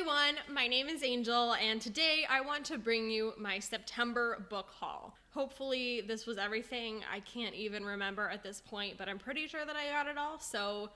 everyone, my name is Angel, and today I want to bring you my September book haul. Hopefully this was everything. I can't even remember at this point, but I'm pretty sure that I got it all, so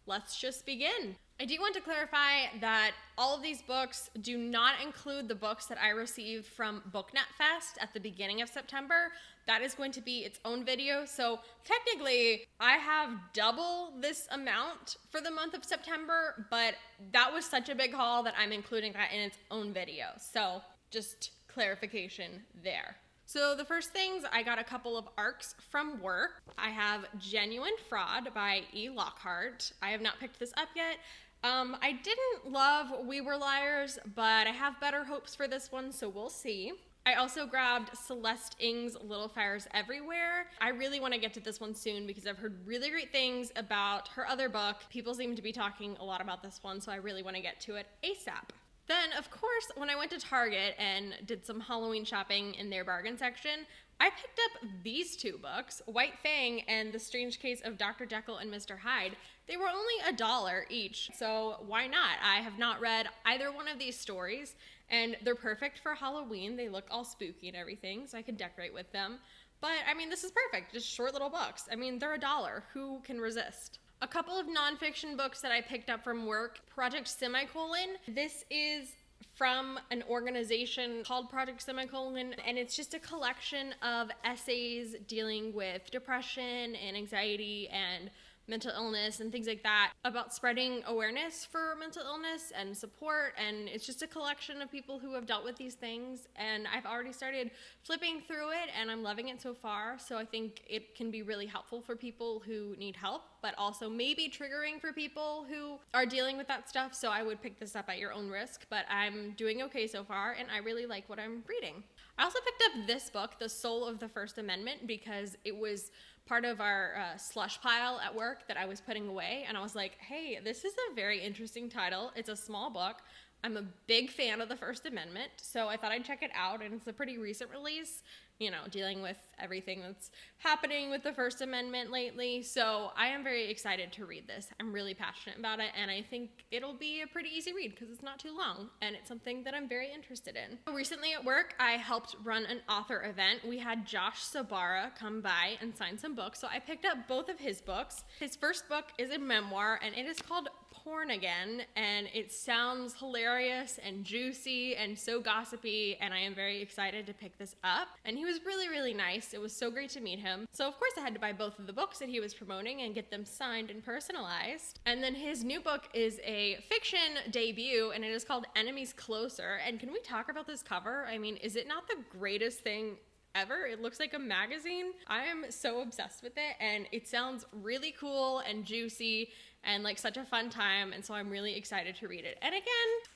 let's just begin. I do want to clarify that all of these books do not include the books that I received from BookNet Fest at the beginning of September. That is going to be its own video, so technically I have double this amount for the month of September, but that was such a big haul that I'm including that in its own video. So just clarification there. So the first things, I got a couple of ARCs from work. I have Genuine Fraud by E. Lockhart. I have not picked this up yet. I didn't love We Were Liars, but I have better hopes for this one, so we'll see. I also grabbed Celeste Ng's Little Fires Everywhere. I really want to get to this one soon because I've heard really great things about her other book. People seem to be talking a lot about this one, so I really want to get to it ASAP. Then, of course, when I went to Target and did some Halloween shopping in their bargain section, I picked up these two books, White Fang and The Strange Case of Dr. Jekyll and Mr. Hyde. They were only $1 each, so why not? I have not read either one of these stories, and they're perfect for Halloween. They look all spooky and everything, so I could decorate with them. But, I mean, this is perfect. Just short little books. I mean, they're $1. Who can resist? A couple of nonfiction books that I picked up from work. Project Semicolon. This is from an organization called Project Semicolon, and it's just a collection of essays dealing with depression and anxiety and mental illness and things like that, about spreading awareness for mental illness and support. And it's just a collection of people who have dealt with these things, and I've already started flipping through it and I'm loving it so far. So I think it can be really helpful for people who need help, but also maybe triggering for people who are dealing with that stuff. So I would pick this up at your own risk, but I'm doing okay so far and I really like what I'm reading. I also picked up this book, The Soul of the First Amendment, because it was part of our slush pile at work that I was putting away, and I was like, hey, this is a very interesting title. It's a small book. I'm a big fan of the First Amendment, so I thought I'd check it out, and it's a pretty recent release, you know, dealing with everything that's happening with the First Amendment lately. So I am very excited to read this. I'm really passionate about it, and I think it'll be a pretty easy read because it's not too long, and it's something that I'm very interested in. Recently at work, I helped run an author event. We had Josh Sabara come by and sign some books, so I picked up both of his books. His first book is a memoir, and it is called Porn Again, and it sounds hilarious and juicy and so gossipy, and I am very excited to pick this up. And he was really, really nice. It was so great to meet him. So of course I had to buy both of the books that he was promoting and get them signed and personalized. And then his new book is a fiction debut, and it is called Enemies Closer. And can we talk about this cover? I mean, is it not the greatest thing ever? It looks like a magazine. I am so obsessed with it, and it sounds really cool and juicy and like such a fun time, and so I'm really excited to read it. And again,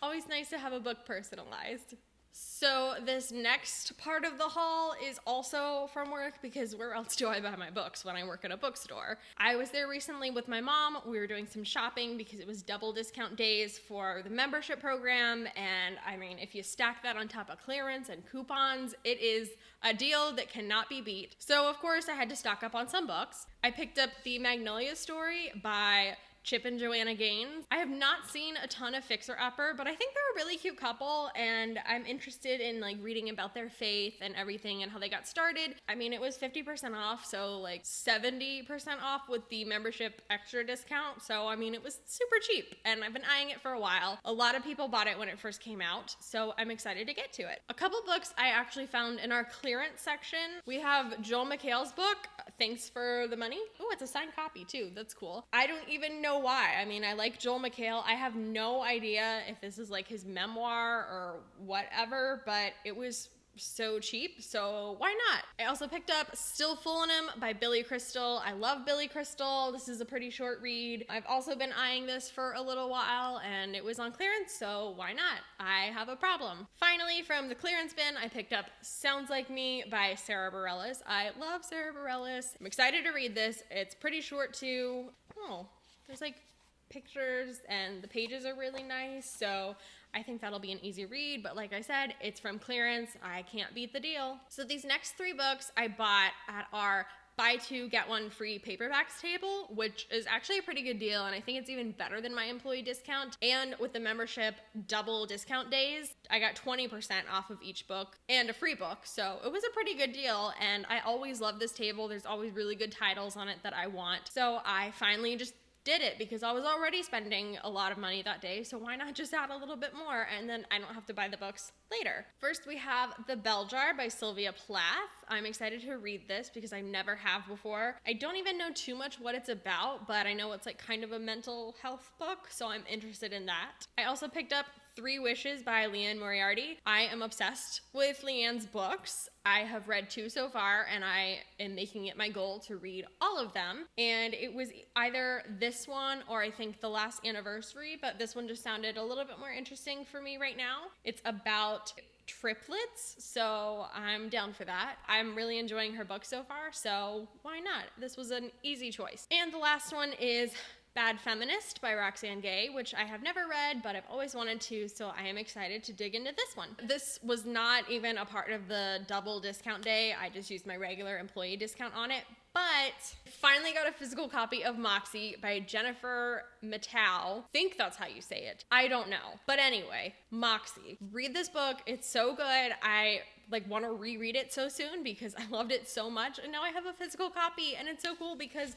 always nice to have a book personalized. So this next part of the haul is also from work, because where else do I buy my books when I work at a bookstore? I was there recently with my mom. We were doing some shopping because it was double discount days for the membership program, and I mean, if you stack that on top of clearance and coupons, it is a deal that cannot be beat. So of course I had to stock up on some books. I picked up the Magnolia Story by Chip and Joanna Gaines. I have not seen a ton of Fixer Upper, but I think they're a really cute couple, and I'm interested in like reading about their faith and everything and how they got started. I mean, it was 50% off, so like 70% off with the membership extra discount. So I mean, it was super cheap, and I've been eyeing it for a while. A lot of people bought it when it first came out, so I'm excited to get to it. A couple books I actually found in our clearance section. We have Joel McHale's book, Thanks for the Money. Oh, it's a signed copy too. That's cool. I don't even know why. I mean, I like Joel McHale. I have no idea if this is like his memoir or whatever, but it was so cheap, so why not? I also picked up Still Foolin' Him by Billy Crystal. I love Billy Crystal. This is a pretty short read. I've also been eyeing this for a little while, and it was on clearance, so why not? I have a problem. Finally, from the clearance bin, I picked up Sounds Like Me by Sarah Bareilles. I love Sarah Bareilles. I'm excited to read this. It's pretty short too. Oh, there's like pictures and the pages are really nice, so I think that'll be an easy read, but like I said, it's from clearance. I can't beat the deal. So these next three books I bought at our buy two, get one free paperbacks table, which is actually a pretty good deal. And I think it's even better than my employee discount. And with the membership double discount days, I got 20% off of each book and a free book. So it was a pretty good deal. And I always love this table. There's always really good titles on it that I want. So I finally just did it because I was already spending a lot of money that day, so why not just add a little bit more and then I don't have to buy the books later. First we have The Bell Jar by Sylvia Plath. I'm excited to read this because I never have before. I don't even know too much what it's about, but I know it's like kind of a mental health book, so I'm interested in that. I also picked up Three Wishes by Leanne Moriarty. I am obsessed with Leanne's books. I have read 2 so far, and I am making it my goal to read all of them. And it was either this one or I think The Last Anniversary, but this one just sounded a little bit more interesting for me right now. It's about triplets, so I'm down for that. I'm really enjoying her book so far, so why not? This was an easy choice. And the last one is Bad Feminist by Roxane Gay, which I have never read, but I've always wanted to, so I am excited to dig into this one. This was not even a part of the double discount day. I just used my regular employee discount on it, but finally got a physical copy of Moxie by Jennifer Matau. I think that's how you say it. I don't know. But anyway, Moxie. Read this book. It's so good. I want to reread it so soon because I loved it so much, and now I have a physical copy, and it's so cool because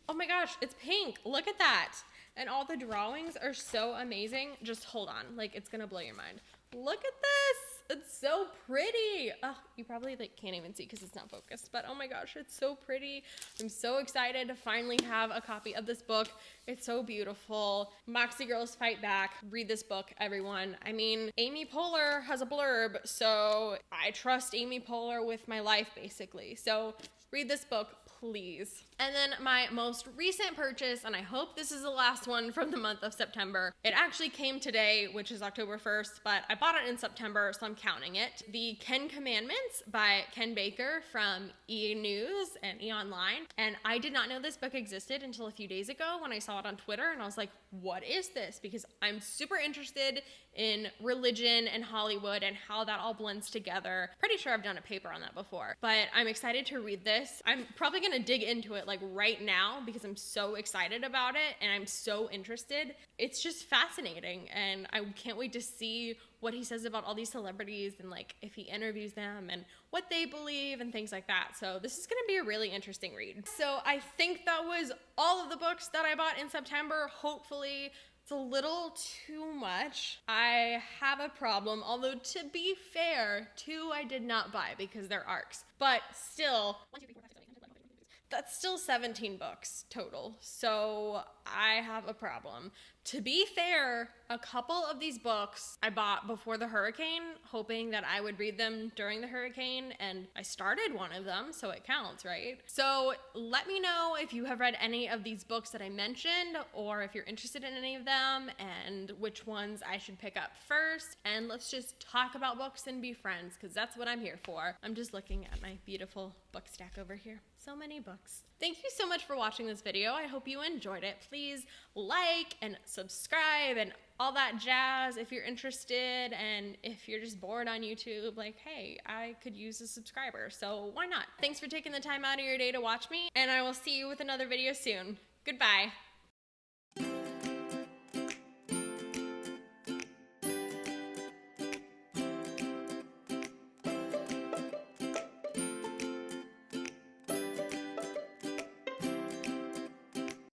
oh my gosh, it's pink. Look at that. And all the drawings are so amazing. Just hold on. It's going to blow your mind. Look at this. It's so pretty. Oh, you probably can't even see because it's not focused, but oh my gosh, it's so pretty. I'm so excited to finally have a copy of this book. It's so beautiful. Moxie Girls Fight Back. Read this book, everyone. I mean, Amy Poehler has a blurb, so I trust Amy Poehler with my life, basically. So read this book, please. And then my most recent purchase, and I hope this is the last one from the month of September. It actually came today, which is October 1st, but I bought it in September, so I'm counting it. The 10 Commandments by Ken Baker from E! News and E! Online. And I did not know this book existed until a few days ago when I saw it on Twitter, and I was like, what is this? Because I'm super interested in religion and Hollywood and how that all blends together. Pretty sure I've done a paper on that before, but I'm excited to read this. I'm probably gonna dig into it right now because I'm so excited about it and I'm so interested. It's just fascinating, and I can't wait to see what he says about all these celebrities and if he interviews them and what they believe and things like that. So this is gonna be a really interesting read. So I think that was all of the books that I bought in September. Hopefully it's a little too much. I have a problem, although to be fair, 2 I did not buy because they're ARCs, but still, 1, 2, 3, 4, 5, 6, 7, 8, 9, 10, 11, 12, 13, 14, 15, 16. That's still 17 books total, so I have a problem. To be fair, a couple of these books I bought before the hurricane, hoping that I would read them during the hurricane, and I started one of them, so it counts, right? So let me know if you have read any of these books that I mentioned, or if you're interested in any of them, and which ones I should pick up first, and let's just talk about books and be friends, because that's what I'm here for. I'm just looking at my beautiful book stack over here. So many books. Thank you so much for watching this video. I hope you enjoyed it. Please like and subscribe and all that jazz if you're interested, and if you're just bored on YouTube, hey, I could use a subscriber, so why not? Thanks for taking the time out of your day to watch me, and I will see you with another video soon. Goodbye.